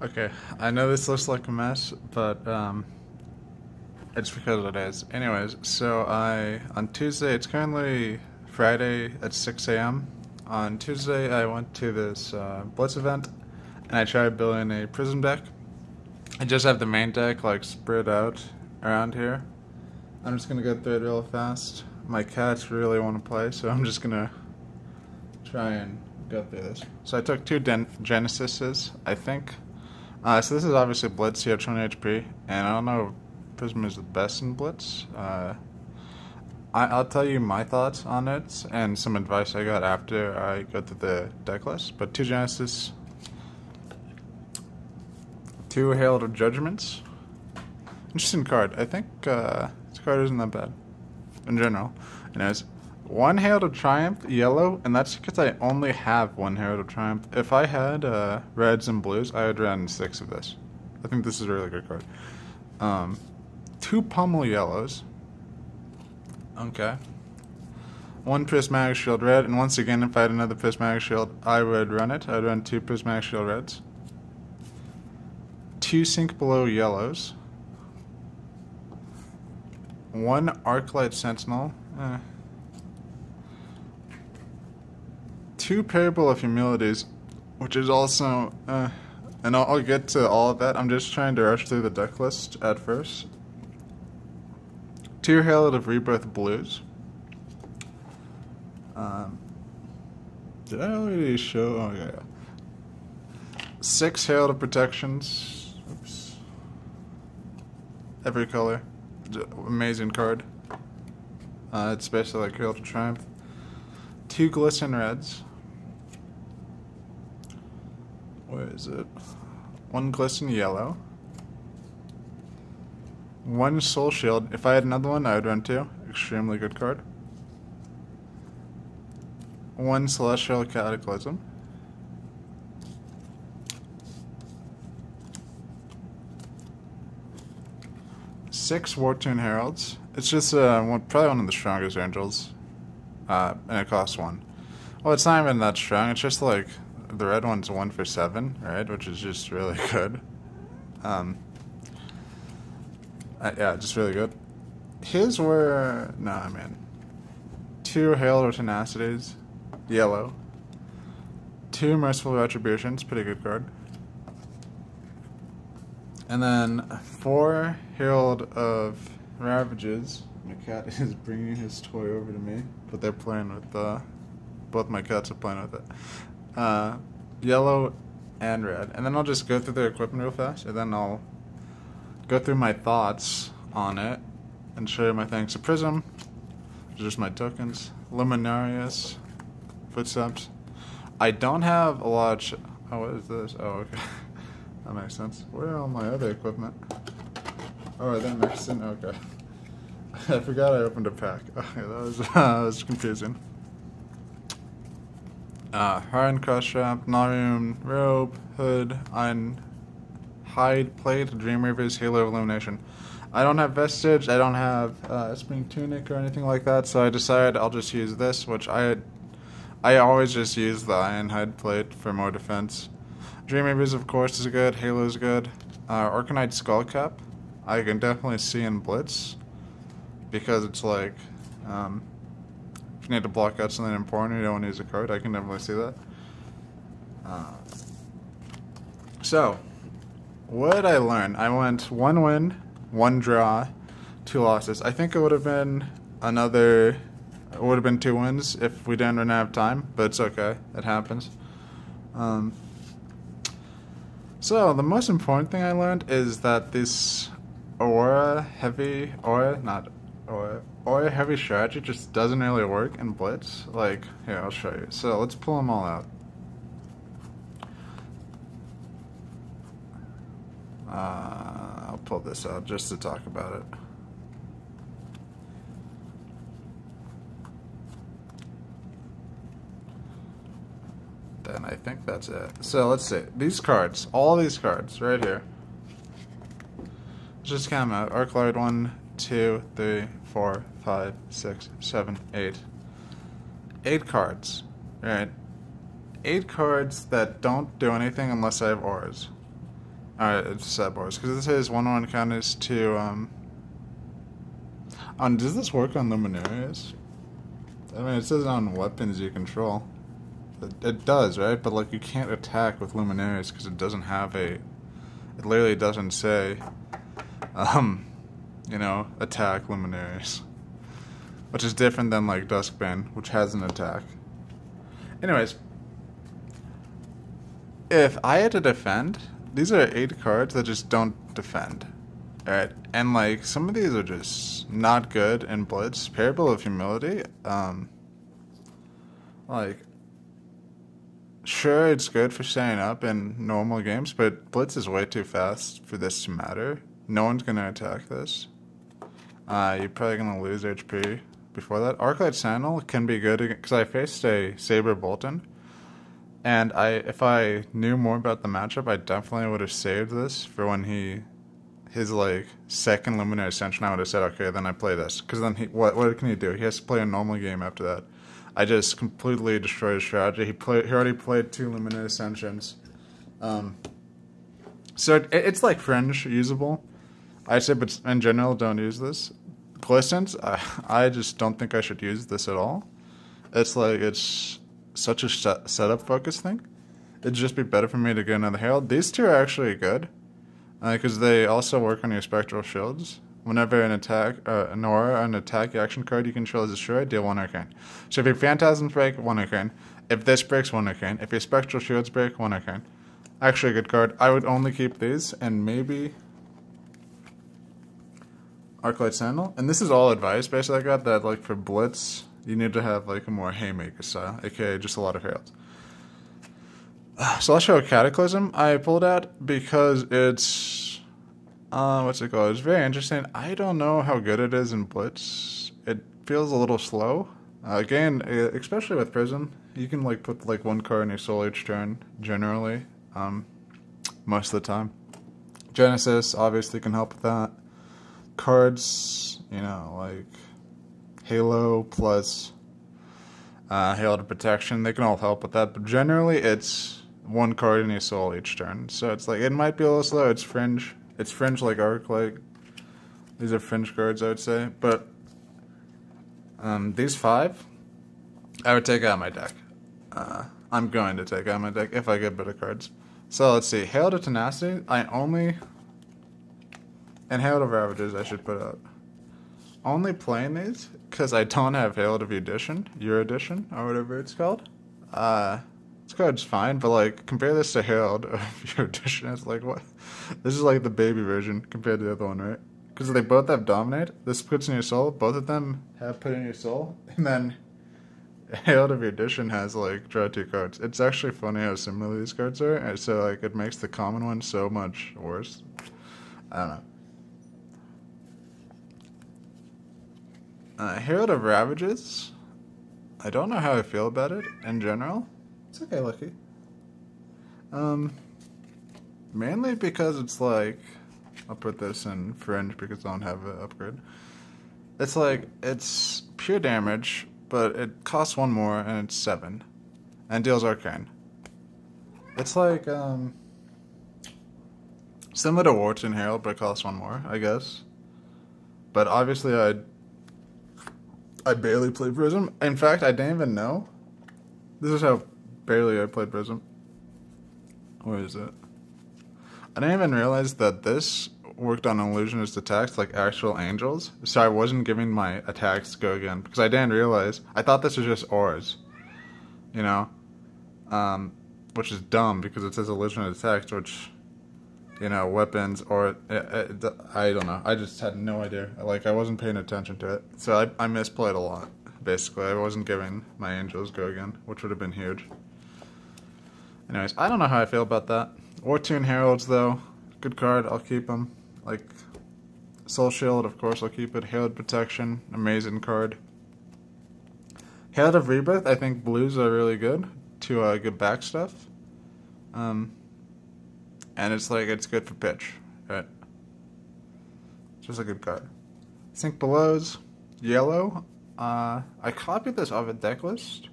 Okay, I know this looks like a mess, but it's because it is. Anyways, so on Tuesday, it's currently Friday at 6 a.m. On Tuesday, I went to this Blitz event, and I tried building a Prism deck. I just have the main deck like spread out around here. I'm just gonna go through it real fast. My cats really want to play, so I'm just gonna try and go through this. So I took two Genesises, I think. So this is obviously Blitz, you have 20 HP, and I don't know if Prism is the best in Blitz. I'll tell you my thoughts on it, and some advice I got after I go through the deck list. But two Genesis, two Herald Judgments. Interesting card. I think this card isn't that bad, in general. Anyways, one Herald of Triumph, yellow, and that's because I only have one Herald of Triumph. If I had reds and blues, I would run 6 of this. I think this is a really good card. Two Pummel yellows. Okay. One Prismatic Shield red, and once again, if I had another Prismatic Shield, I would run it. I'd run 2 Prismatic Shield reds. Two Sink Below yellows. One Arclight Sentinel. Two Parable of Humilities, which is also, and I'll get to all of that. I'm just trying to rush through the deck list at first. Two Herald of Rebirth blues. Did I already show? Oh yeah. 6 Herald of Protections. Oops. Every color. Amazing card. It's basically like Herald of Triumph. 2 Glisten reds. Where is it? 1 Glisten yellow. 1 Soul Shield. If I had another one, I would run 2. Extremely good card. 1 Celestial Cataclysm. 6 Wartune Heralds. It's just probably one of the strongest angels. And it costs 1. Well, it's not even that strong. It's just like the red one's 1 for 7, right? Which is just really good. Yeah, just really good. His were nah, man. 2 Herald of Tenacities, yellow. 2 Merciful Retributions, pretty good card. And then 4 Herald of Ravages. My cat is bringing his toy over to me, but they're playing with both my cats are playing with it. Yellow and red. And then I'll just go through their equipment real fast, and then I'll go through my thoughts on it and show you my things. So Prism, just my tokens. Luminarius, Footsteps. I don't have a lot of oh, what is this? Oh, okay. That makes sense. Where are all my other equipment? Oh, are they next in? Okay. I forgot I opened a pack. Okay, that was confusing. Harden Cross Strap, Narium, Robe, Hood, Iron Hide Plate, Dream Reavers, Halo of Illumination. I don't have Vestige, I don't have Spring Tunic or anything like that, so I decided I'll just use this, which I always just use the Iron Hide Plate for more defense. Dream Reavers, of course, is good, Halo is good. Orcanite Skullcap, I can definitely see in Blitz, because it's like, if you need to block out something important, you don't want to use a card, I can definitely see that. So, what did I learn? I went 1 win, 1 draw, 2 losses. I think it would have been 2 wins if we didn't run out of time, but it's okay. It happens. So, the most important thing I learned is that this aura heavy strategy just doesn't really work in Blitz. Like, here, I'll show you. So, let's pull them all out. I'll pull this out just to talk about it. Then I think that's it. So let's see. These cards, all these cards right here. Let's just count them out. Arclight 1, 2, 3, 4, 5, 6, 7, 8. 8 cards. Right? 8 cards that don't do anything unless I have auras. Alright, it's sideboards. Because this is 1/1 counters to, does this work on Luminarias? I mean, it says on weapons you control. It does, right? But, like, you can't attack with Luminarias because it doesn't have a... It literally doesn't say, you know, attack Luminarias. Which is different than, like, Duskbane, which has an attack. Anyways, if I had to defend, these are 8 cards that just don't defend. Alright, and, like, some of these are just not good in Blitz. Parable of Humility, like, sure, it's good for staying up in normal games, but Blitz is way too fast for this to matter. No one's gonna attack this. You're probably gonna lose HP before that. Arclight Sentinel can be good because I faced a Saber Bolton, and if I knew more about the matchup, I definitely would have saved this for when his like second Luminary Ascension. I would have said, okay, then I play this, because then what can he do? He has to play a normal game after that. I just completely destroyed his strategy. He already played 2 Luminary Ascensions. So it's like fringe usable. I'd say, but in general, don't use this. Glistens, I just don't think I should use this at all. It's like, it's such a setup focus thing. It'd just be better for me to get another Herald. These 2 are actually good, because they also work on your Spectral Shields. Whenever an attack, an aura, an attack action card you control is destroyed, deal 1 arcane. So if your Phantasms break, 1 arcane. If this breaks, 1 arcane. If your Spectral Shields break, 1 arcane. Actually a good card. I would only keep these, and maybe Arclight Sentinel. And this is all advice, basically. I got that, like, for Blitz, you need to have, like, a more Haymaker style, aka just a lot of Heralds. So I'll show a Cataclysm I pulled out because it's... what's it called? It's very interesting. I don't know how good it is in Blitz. It feels a little slow. Again, especially with Prism, you can like put like 1 card in your soul each turn, generally, most of the time. Genesis obviously can help with that. Cards, you know, like Halo plus Hail to Protection, they can all help with that, but generally it's 1 card in your soul each turn. So it's like, it might be a little slow, it's fringe. It's fringe like Arc, like, these are fringe cards, I would say, but, these 5, I would take out of my deck. I'm going to take out of my deck if I get better cards. So, let's see, Hail to Tenacity, and Hail to Ravages I should put out. Only playing these, because I don't have Hail to your edition, or whatever it's called. This card's fine, but like, compare this to Herald of your edition. It's like, what? This is like the baby version compared to the other one, right? Because they both have Dominate. This puts in your soul. Both of them have put in your soul. And then Herald of your edition has like, draw 2 cards. It's actually funny how similar these cards are. And so like, it makes the common one so much worse. I don't know. Herald of Ravages. I don't know how I feel about it in general. It's okay, Lucky. Mainly because it's like, I'll put this in fringe because I don't have an upgrade. It's like, it's pure damage, but it costs 1 more and it's 7. And deals arcane. It's like, similar to Warton Herald, but it costs 1 more, I guess. But obviously I barely play Prism. In fact, I didn't even know. This is how barely I played Prism. Where is it? I didn't even realize that this worked on illusionist attacks like actual angels. So I wasn't giving my attacks go again. Because I didn't realize. I thought this was just auras. You know? Which is dumb because it says illusionist attacks, which, you know, weapons or... I don't know. I just had no idea. Like, I wasn't paying attention to it. So I misplayed a lot, basically. I wasn't giving my angels go again, which would have been huge. Anyways, I don't know how I feel about that. Wartune Heralds, though, good card. I'll keep them. Like, Soul Shield, of course, I'll keep it. Herald Protection, amazing card. Herald of Rebirth, I think blues are really good to get back stuff. And it's like, it's good for pitch, right? It's just a good card. Sink Below's yellow. I copied this off a deck list.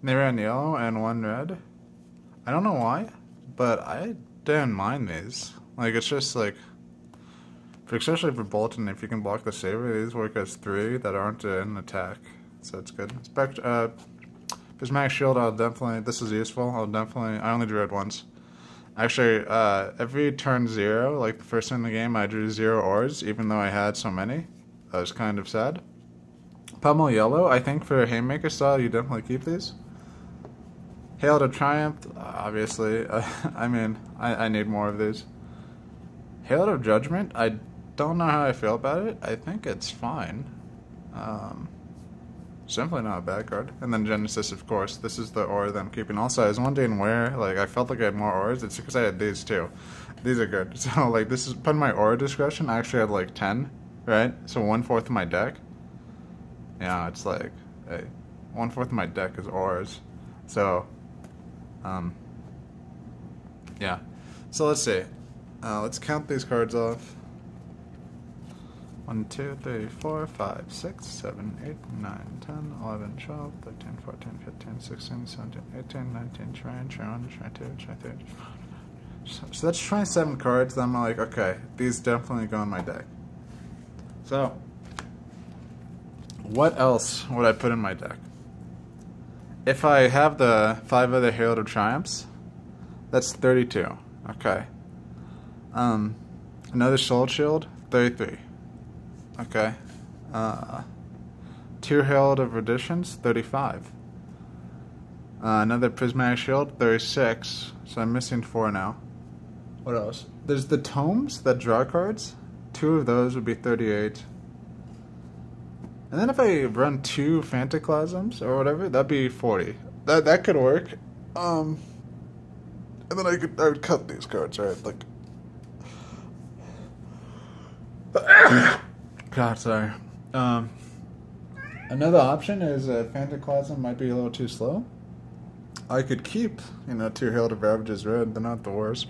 And they ran yellow and 1 red. I don't know why, but I didn't mind these. Like, it's just like, especially for Bolton, if you can block the Saber, these work as 3 that aren't in attack. So it's good. Prismatic Shield, this is useful. I only drew it once. Actually, every turn 0, like the first turn in the game, I drew 0 ores, even though I had so many. That was kind of sad. Pummel Yellow, I think for Haymaker style, you definitely keep these. Hail to Triumph, obviously. I mean, I need more of these. Hail to Judgment, I don't know how I feel about it. I think it's fine. It's definitely not a bad card. And then Genesis, of course. This is the ore that I'm keeping. Also, I was wondering where, like, I felt like I had more ores. It's because I had these too. These are good. So, like, this is putting my ore discussion. I actually had, like, 10, right? So 1/4 of my deck. Yeah, it's like, hey, 1/4 of my deck is ores. So, yeah. So let's see. Let's count these cards off. 1, 2, 3, 4, 5, 6, 7, 8, 9, 10, 11, 12, 13, 14, 15, 16, 17, 18, 19, 20, 21, 22, 23. So that's 27 cards that I'm like, okay, these definitely go in my deck. So, what else would I put in my deck? If I have the 5 other Herald of Triumphs, that's 32. Okay. Another Soul Shield, 33. Okay. 2 Herald of Redditions, 35. Another Prismatic Shield, 36. So I'm missing 4 now. What else? There's the Tomes that draw cards. 2 of those would be 38. And then if I run 2 Phantoclasms or whatever, that'd be 40. That could work. And then I would cut these cards, right? Like, God, sorry. Another option is Phantoclasm might be a little too slow. I could keep, 2 Herald of Ravages red. They're not the worst.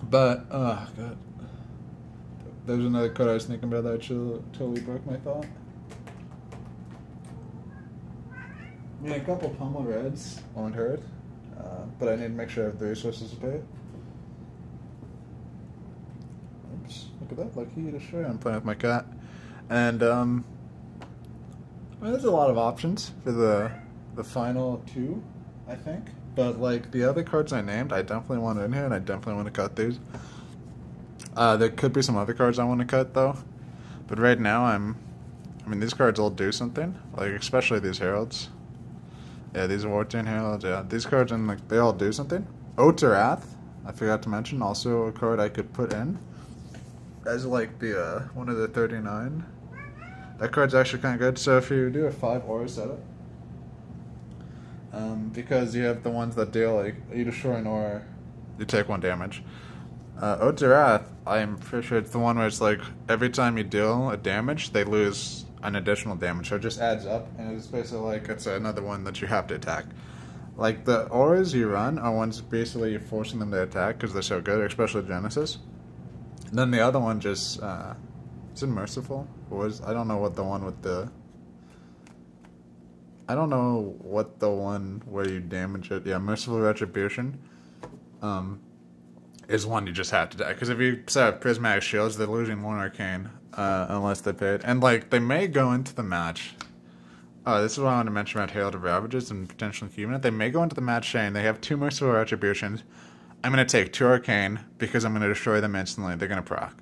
But, oh, God. There's another card I was thinking about that totally broke my thought. I mean, a couple Pummel Reds won't hurt. But I need to make sure I have the resources to pay it. Oops, look at that, lucky to show you. I'm playing with my cat. And, I mean, there's a lot of options for the final 2, I think. But, like, the other cards I named, I definitely want in here, and I definitely want to cut these. There could be some other cards I want to cut, though. But right now, I mean, these cards all do something. Like, especially these Heralds. Yeah, these Wartune Heralds, yeah. These cards, and like, they all do something. Oath to Wrath, I forgot to mention, also a card I could put in. As, like, the, one of the 39. That card's actually kind of good. So if you do a 5 aura setup, because you have the ones that deal, like, you destroy an aura, you take 1 damage. Oath to Wrath, I'm pretty sure it's the one where it's like, every time you deal a damage, they lose an additional damage, so it just adds up, and it's basically like, it's another one that you have to attack. Like, the auras you run are ones basically you're forcing them to attack, because they're so good, especially Genesis. And then the other one just, is it Merciful? I don't know what the one with the... I don't know what the one where you damage it. Yeah, Merciful Retribution. Is one you just have to die. Because if you set up Prismatic Shields, they're losing 1 Arcane. Unless they pay it. And, like, they may go into the match. This is what I want to mention about Herald of Ravages and potentially keeping it. They may go into the match saying they have 2 Merciful Retributions. I'm going to take 2 Arcane because I'm going to destroy them instantly. They're going to proc.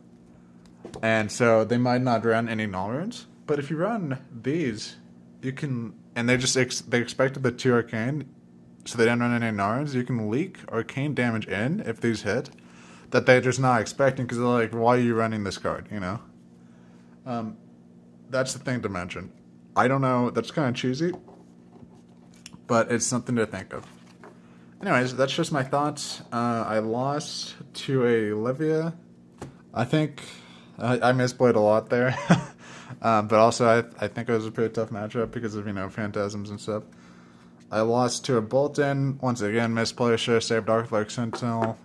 And so they might not run any null runes. But if you run these, you can... And they expected the 2 Arcane, so they didn't run any null runes. You can leak Arcane damage in if these hit that they're just not expecting because they're like, why are you running this card, That's the thing to mention. I don't know, that's kind of cheesy, but it's something to think of. Anyways, that's just my thoughts. I lost to a Livia. I think I misplayed a lot there. But also I think it was a pretty tough matchup because of, Phantasms and stuff. I lost to a Bolton. Once again, misplay, should have saved Dark Sentinel.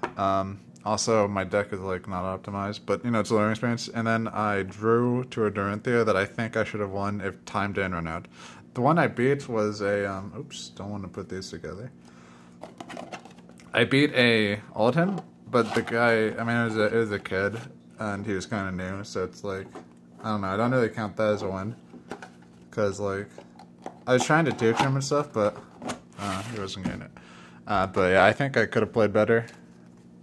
Also, my deck is, like, not optimized, but, it's a learning experience. And then I drew to a Dorinthia that I think I should have won if time didn't run out. The one I beat was a, oops, don't want to put these together. I beat a Oldhim, But the guy, I mean, it was a kid, and he was kind of new, so it's like, I don't know, I don't really count that as a win. Because, like, I was trying to teach him and stuff, but he wasn't getting it. But yeah, I think I could have played better,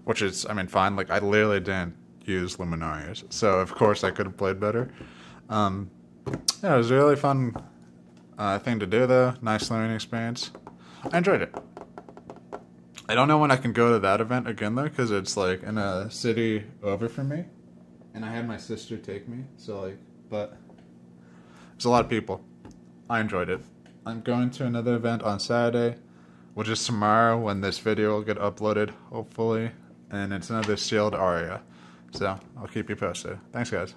which is, I mean, fine. Like, I literally didn't use Luminarias, so of course I could have played better. Yeah, it was a really fun thing to do, though. Nice learning experience. I enjoyed it. I don't know when I can go to that event again, though, because it's, like, in a city over from me. And I had my sister take me, so, like, but there's a lot of people. I enjoyed it. I'm going to another event on Saturday, which is tomorrow when this video will get uploaded, hopefully. And it's another sealed aria. So, I'll keep you posted. Thanks, guys.